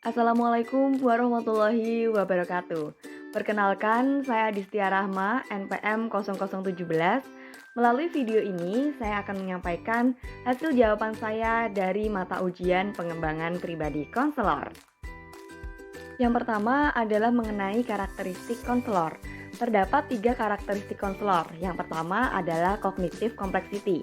Assalamualaikum warahmatullahi wabarakatuh. Perkenalkan, saya Distia Rahma, NPM 0017. Melalui video ini, saya akan menyampaikan hasil jawaban saya dari mata ujian pengembangan pribadi konselor. Yang pertama adalah mengenai karakteristik konselor. Terdapat 3 karakteristik konselor. Yang pertama adalah cognitive complexity.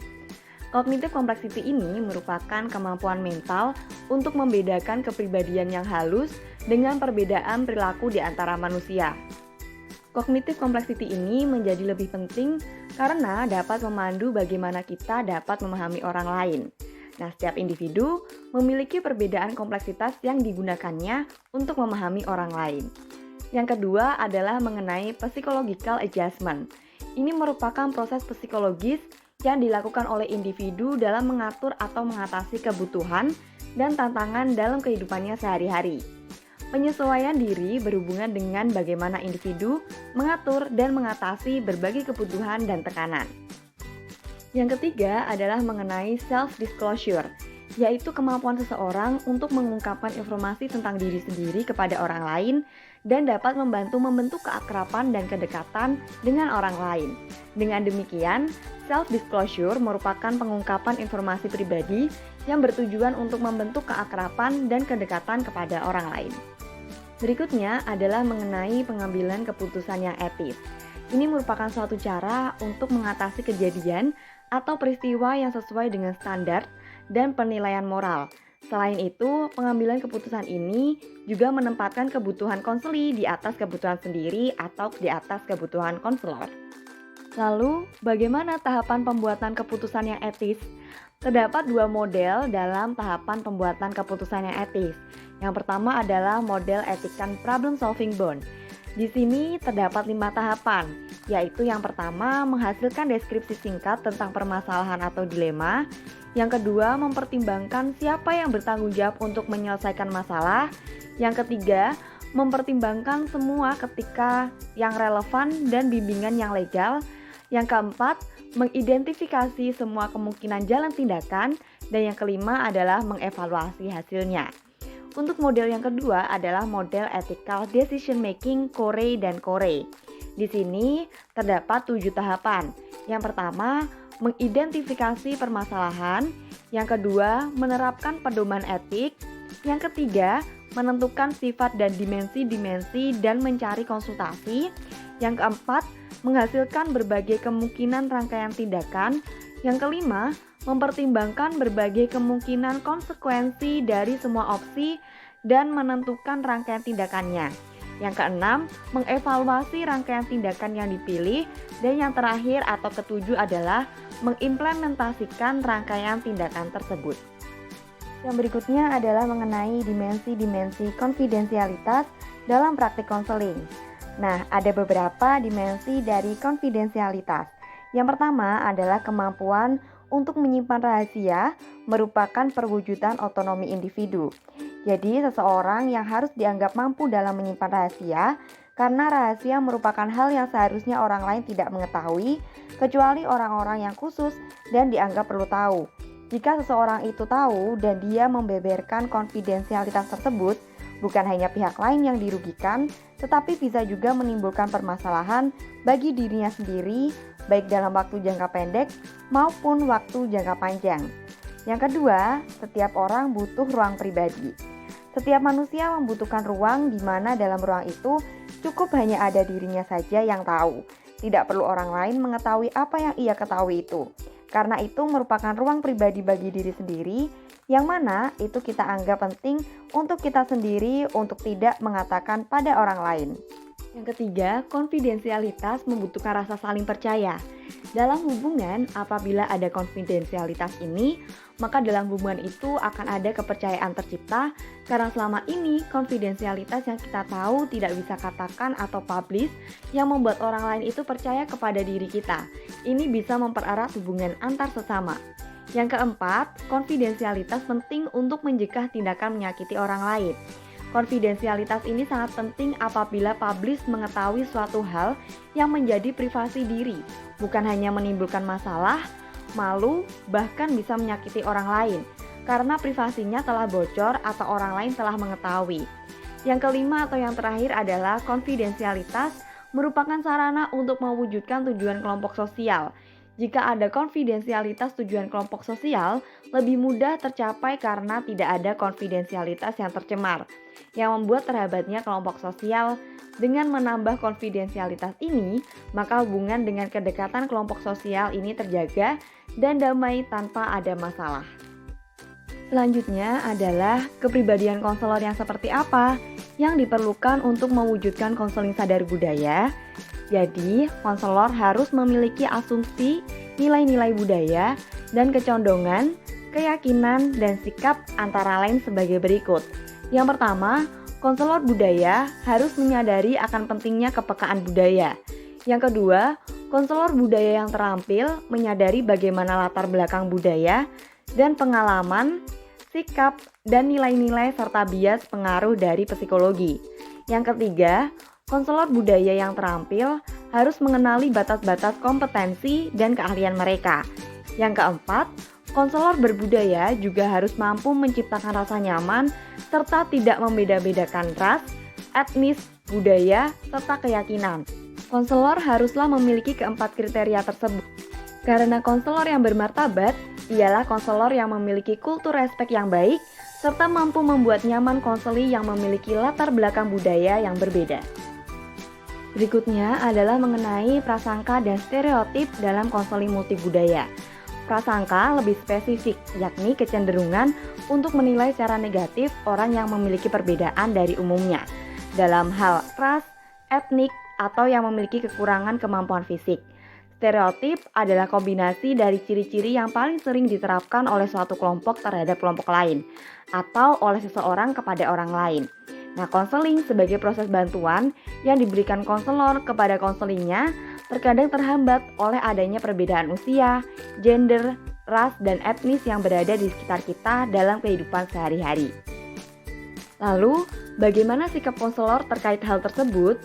Cognitive complexity ini merupakan kemampuan mental untuk membedakan kepribadian yang halus dengan perbedaan perilaku di antara manusia. Cognitive complexity ini menjadi lebih penting karena dapat memandu bagaimana kita dapat memahami orang lain. Nah, setiap individu memiliki perbedaan kompleksitas yang digunakannya untuk memahami orang lain. Yang kedua adalah mengenai psychological adjustment. Ini merupakan proses psikologis yang dilakukan oleh individu dalam mengatur atau mengatasi kebutuhan dan tantangan dalam kehidupannya sehari-hari. Penyesuaian diri berhubungan dengan bagaimana individu mengatur dan mengatasi berbagai kebutuhan dan tekanan. Yang ketiga adalah mengenai self-disclosure, yaitu kemampuan seseorang untuk mengungkapkan informasi tentang diri sendiri kepada orang lain dan dapat membantu membentuk keakraban dan kedekatan dengan orang lain. Dengan demikian, self-disclosure merupakan pengungkapan informasi pribadi yang bertujuan untuk membentuk keakraban dan kedekatan kepada orang lain. Berikutnya adalah mengenai pengambilan keputusan yang etis. Ini merupakan suatu cara untuk mengatasi kejadian atau peristiwa yang sesuai dengan standar dan penilaian moral. Selain itu, pengambilan keputusan ini juga menempatkan kebutuhan konseli di atas kebutuhan sendiri atau di atas kebutuhan konselor. Lalu, bagaimana tahapan pembuatan keputusan yang etis? Terdapat 2 model dalam tahapan pembuatan keputusan yang etis. Yang pertama adalah model etikan problem solving bond. Di sini terdapat 5 tahapan, yaitu yang pertama menghasilkan deskripsi singkat tentang permasalahan atau dilema. Yang kedua, mempertimbangkan siapa yang bertanggung jawab untuk menyelesaikan masalah. Yang ketiga, mempertimbangkan semua ketika yang relevan dan bimbingan yang legal. Yang keempat, mengidentifikasi semua kemungkinan jalan tindakan. Dan yang kelima adalah mengevaluasi hasilnya. Untuk model yang kedua adalah model ethical decision making Corey dan Corey. Di sini terdapat 7 tahapan. Yang pertama, mengidentifikasi permasalahan. Yang kedua, menerapkan pedoman etik. Yang ketiga, menentukan sifat dan dimensi-dimensi dan mencari konsultasi. Yang keempat, menghasilkan berbagai kemungkinan rangkaian tindakan. Yang kelima, mempertimbangkan berbagai kemungkinan konsekuensi dari semua opsi dan menentukan rangkaian tindakannya. Yang keenam, mengevaluasi rangkaian tindakan yang dipilih. Dan yang terakhir atau ketujuh adalah mengimplementasikan rangkaian tindakan tersebut. Yang berikutnya adalah mengenai dimensi-dimensi konfidensialitas dalam praktik konseling. Nah, ada beberapa dimensi dari konfidensialitas. Yang pertama adalah kemampuan untuk menyimpan rahasia merupakan perwujudan otonomi individu. Jadi, seseorang yang harus dianggap mampu dalam menyimpan rahasia karena rahasia merupakan hal yang seharusnya orang lain tidak mengetahui kecuali orang-orang yang khusus dan dianggap perlu tahu. Jika seseorang itu tahu dan dia membeberkan konfidensialitas tersebut, bukan hanya pihak lain yang dirugikan, tetapi bisa juga menimbulkan permasalahan bagi dirinya sendiri, baik dalam waktu jangka pendek maupun waktu jangka panjang. Yang kedua, setiap orang butuh ruang pribadi. Setiap manusia membutuhkan ruang di mana dalam ruang itu cukup hanya ada dirinya saja yang tahu. Tidak perlu orang lain mengetahui apa yang ia ketahui itu. Karena itu merupakan ruang pribadi bagi diri sendiri, yang mana itu kita anggap penting untuk kita sendiri untuk tidak mengatakan pada orang lain. Yang ketiga, konfidensialitas membutuhkan rasa saling percaya. Dalam hubungan, apabila ada konfidensialitas ini, maka dalam hubungan itu akan ada kepercayaan tercipta karena selama ini konfidensialitas yang kita tahu tidak bisa katakan atau publish yang membuat orang lain itu percaya kepada diri kita. Ini bisa mempererat hubungan antar sesama. Yang keempat, konfidensialitas penting untuk mencegah tindakan menyakiti orang lain. Konfidensialitas ini sangat penting apabila publish mengetahui suatu hal yang menjadi privasi diri, bukan hanya menimbulkan masalah, malu, bahkan bisa menyakiti orang lain. karena privasinya telah bocor atau orang lain telah mengetahui. Yang kelima atau yang terakhir adalah konfidensialitas merupakan sarana untuk mewujudkan tujuan kelompok sosial. Jika ada konfidensialitas tujuan kelompok sosial, lebih mudah tercapai karena tidak ada konfidensialitas yang tercemar, yang membuat terhambatnya kelompok sosial. Dengan menambah konfidensialitas ini, maka hubungan dengan kedekatan kelompok sosial ini terjaga dan damai tanpa ada masalah. Selanjutnya adalah kepribadian konselor yang seperti apa yang diperlukan untuk mewujudkan konseling sadar budaya. Jadi, konselor harus memiliki asumsi, nilai-nilai budaya, dan kecondongan, keyakinan, dan sikap antara lain sebagai berikut. Yang pertama, konselor budaya harus menyadari akan pentingnya kepekaan budaya. Yang kedua, konselor budaya yang terampil menyadari bagaimana latar belakang budaya dan pengalaman, sikap, dan nilai-nilai serta bias pengaruh dari psikologi. Yang ketiga, konselor budaya yang terampil harus mengenali batas-batas kompetensi dan keahlian mereka. Yang keempat, konselor berbudaya juga harus mampu menciptakan rasa nyaman serta tidak membeda-bedakan ras, etnis, budaya, serta keyakinan. Konselor haruslah memiliki keempat kriteria tersebut. Karena konselor yang bermartabat ialah konselor yang memiliki kultur respek yang baik serta mampu membuat nyaman konseli yang memiliki latar belakang budaya yang berbeda. Berikutnya adalah mengenai prasangka dan stereotip dalam konseling multibudaya. Prasangka lebih spesifik, yakni kecenderungan untuk menilai secara negatif orang yang memiliki perbedaan dari umumnya dalam hal ras, etnik, atau yang memiliki kekurangan kemampuan fisik. Stereotip adalah kombinasi dari ciri-ciri yang paling sering diterapkan oleh suatu kelompok terhadap kelompok lain atau oleh seseorang kepada orang lain. Nah, konseling sebagai proses bantuan yang diberikan konselor kepada konselingnya terkadang terhambat oleh adanya perbedaan usia, gender, ras, dan etnis yang berada di sekitar kita dalam kehidupan sehari-hari. Lalu, bagaimana sikap konselor terkait hal tersebut?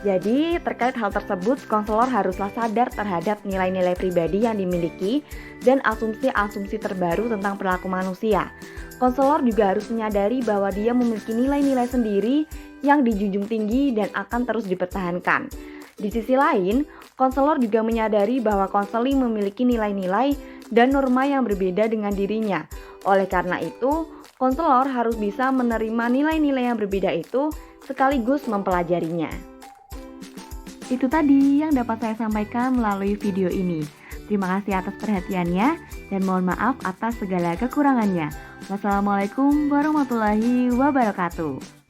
Jadi, terkait hal tersebut, konselor haruslah sadar terhadap nilai-nilai pribadi yang dimiliki dan asumsi-asumsi terbaru tentang perilaku manusia. Konselor juga harus menyadari bahwa dia memiliki nilai-nilai sendiri yang dijunjung tinggi dan akan terus dipertahankan. Di sisi lain, konselor juga menyadari bahwa konseling memiliki nilai-nilai dan norma yang berbeda dengan dirinya. Oleh karena itu, konselor harus bisa menerima nilai-nilai yang berbeda itu sekaligus mempelajarinya. Itu tadi yang dapat saya sampaikan melalui video ini. Terima kasih atas perhatiannya dan mohon maaf atas segala kekurangannya. Wassalamualaikum warahmatullahi wabarakatuh.